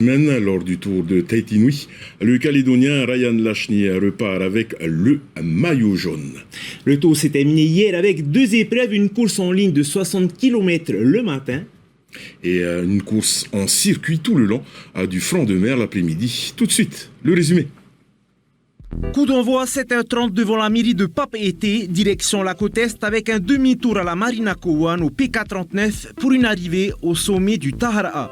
Lors du tour de Tahiti Nui, le Calédonien Ryan Lashni repart avec le maillot jaune. Le tour s'est terminé hier avec 2 épreuves, une course en ligne de 60 km le matin. Et une course en circuit tout le long du front de mer l'après-midi. Tout de suite, le résumé. Coup d'envoi à 7h30 devant la mairie de Papeete, direction la côte Est avec un demi-tour à la Marina Kouane au PK39 pour une arrivée au sommet du Tahara'a.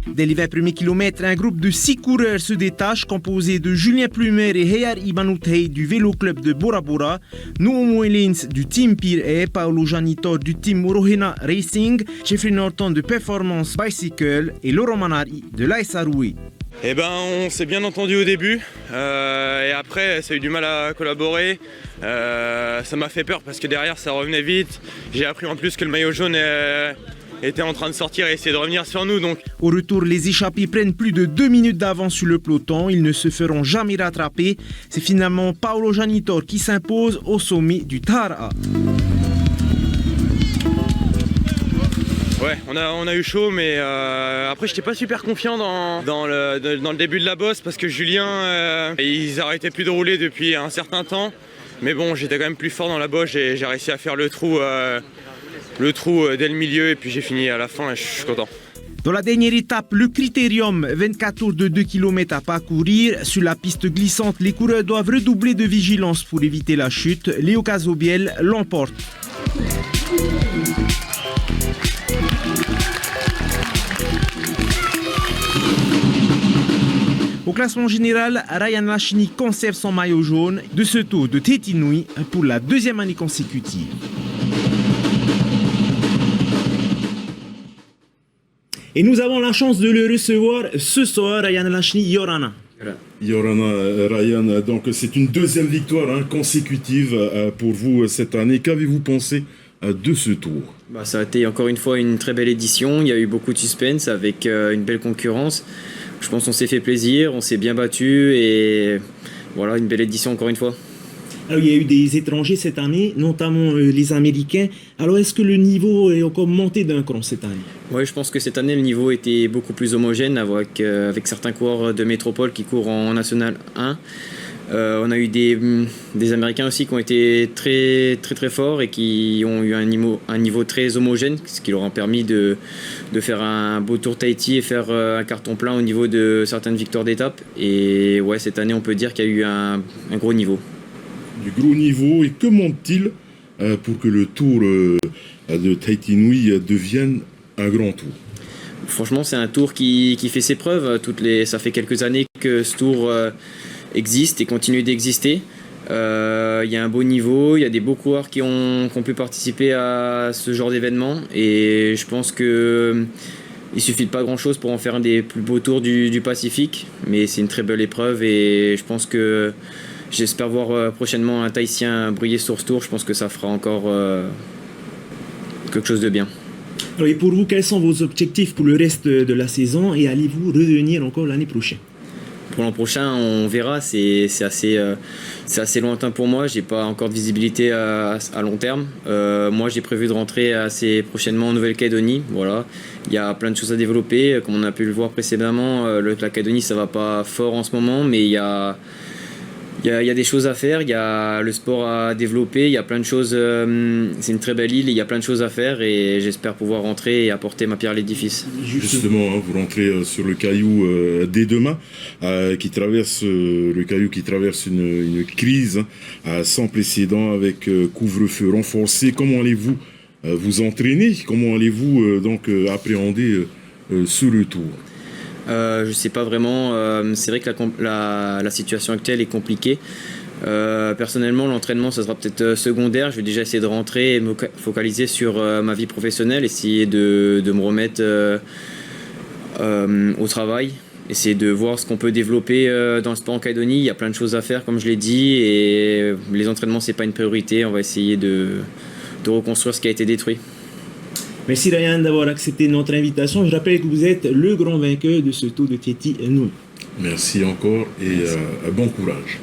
Dès les 20 premiers kilomètres, un groupe de 6 coureurs se détache, composé de Julien Plumer et Heyar Ibanutei du Vélo Club de Bora Bora, Nuo Moelins du Team Peer, Paolo Janitor du Team Morohena Racing, Jeffrey Norton de Performance Bicycle et Laurent Manari de l'ASROE. Eh ben, on s'est bien entendu au début et après ça a eu du mal à collaborer. Ça m'a fait peur parce que derrière ça revenait vite. J'ai appris en plus que le maillot jaune était en train de sortir et essayer de revenir sur nous. Donc. Au retour, les échappés prennent plus de 2 minutes d'avance sur le peloton. Ils ne se feront jamais rattraper. C'est finalement Paolo Janitor qui s'impose au sommet du Tahara'a. Ouais, on a eu chaud, mais après j'étais pas super confiant dans le début de la bosse parce que Julien, ils arrêtaient plus de rouler depuis un certain temps. Mais bon, j'étais quand même plus fort dans la bosse et j'ai réussi à faire le trou dès le milieu et puis j'ai fini à la fin et je suis content. Dans la dernière étape, le Critérium, 24 tours de 2 km à parcourir. Sur la piste glissante, les coureurs doivent redoubler de vigilance pour éviter la chute. Léo Casobiel l'emporte. Au classement général, Ryan Lashni conserve son maillot jaune de ce tour de Tahiti Nui pour la 2e année consécutive. Et nous avons la chance de le recevoir ce soir, Ryan Lashni, Yorana. Voilà. Yorana, Ryan, donc c'est une 2e victoire consécutive pour vous cette année. Qu'avez-vous pensé de ce tour? Ça a été encore une fois une très belle édition. Il y a eu beaucoup de suspense avec une belle concurrence. Je pense qu'on s'est fait plaisir, on s'est bien battu et voilà, une belle édition encore une fois. Alors, il y a eu des étrangers cette année, notamment les Américains. Alors, est-ce que le niveau est encore monté d'un cran cette année? Oui, je pense que cette année, le niveau était beaucoup plus homogène avec certains coureurs de métropole qui courent en National 1. On a eu des Américains aussi qui ont été très, très, très forts et qui ont eu un niveau très homogène, ce qui leur a permis de faire un beau tour Tahiti et faire un carton plein au niveau de certaines victoires d'étape. Et ouais, cette année, on peut dire qu'il y a eu un gros niveau. Du gros niveau, et que monte-t-il pour que le tour de Tahiti Nui devienne un grand tour? Franchement, c'est un tour qui fait ses preuves. Ça fait quelques années que ce tour existe et continue d'exister. Il y a un beau niveau, il y a des beaux coureurs qui ont pu participer à ce genre d'événement et je pense que il suffit de pas grand chose pour en faire un des plus beaux tours du Pacifique, mais c'est une très belle épreuve et je pense que j'espère voir prochainement un Tahitien briller sur ce tour. Je pense que ça fera encore quelque chose de bien. Alors, et pour vous, quels sont vos objectifs pour le reste de la saison et allez-vous revenir encore l'année prochaine? Pour l'an prochain, on verra. C'est assez lointain pour moi. J'ai pas encore de visibilité à long terme. Moi, j'ai prévu de rentrer assez prochainement en Nouvelle-Calédonie. Voilà. Il y a plein de choses à développer. Comme on a pu le voir précédemment, la Calédonie, ça va pas fort en ce moment, mais il y a des choses à faire, il y a le sport à développer, il y a plein de choses, c'est une très belle île, il y a plein de choses à faire et j'espère pouvoir rentrer et apporter ma pierre à l'édifice. Justement, vous rentrez sur le Caillou dès demain, le Caillou qui traverse une crise sans précédent avec couvre-feu renforcé. Comment allez-vous vous entraîner? Comment allez-vous donc appréhender ce retour? Je sais pas vraiment, c'est vrai que la situation actuelle est compliquée. Personnellement, l'entraînement, ça sera peut-être secondaire. Je vais déjà essayer de rentrer et me focaliser sur ma vie professionnelle, essayer de me remettre au travail, essayer de voir ce qu'on peut développer dans le sport en Calédonie. Il y a plein de choses à faire, comme je l'ai dit, et les entraînements, c'est pas une priorité. On va essayer de reconstruire ce qui a été détruit. Merci Ryan d'avoir accepté notre invitation. Je rappelle que vous êtes le grand vainqueur de ce tour de Tahiti Nui. Merci encore et bon courage.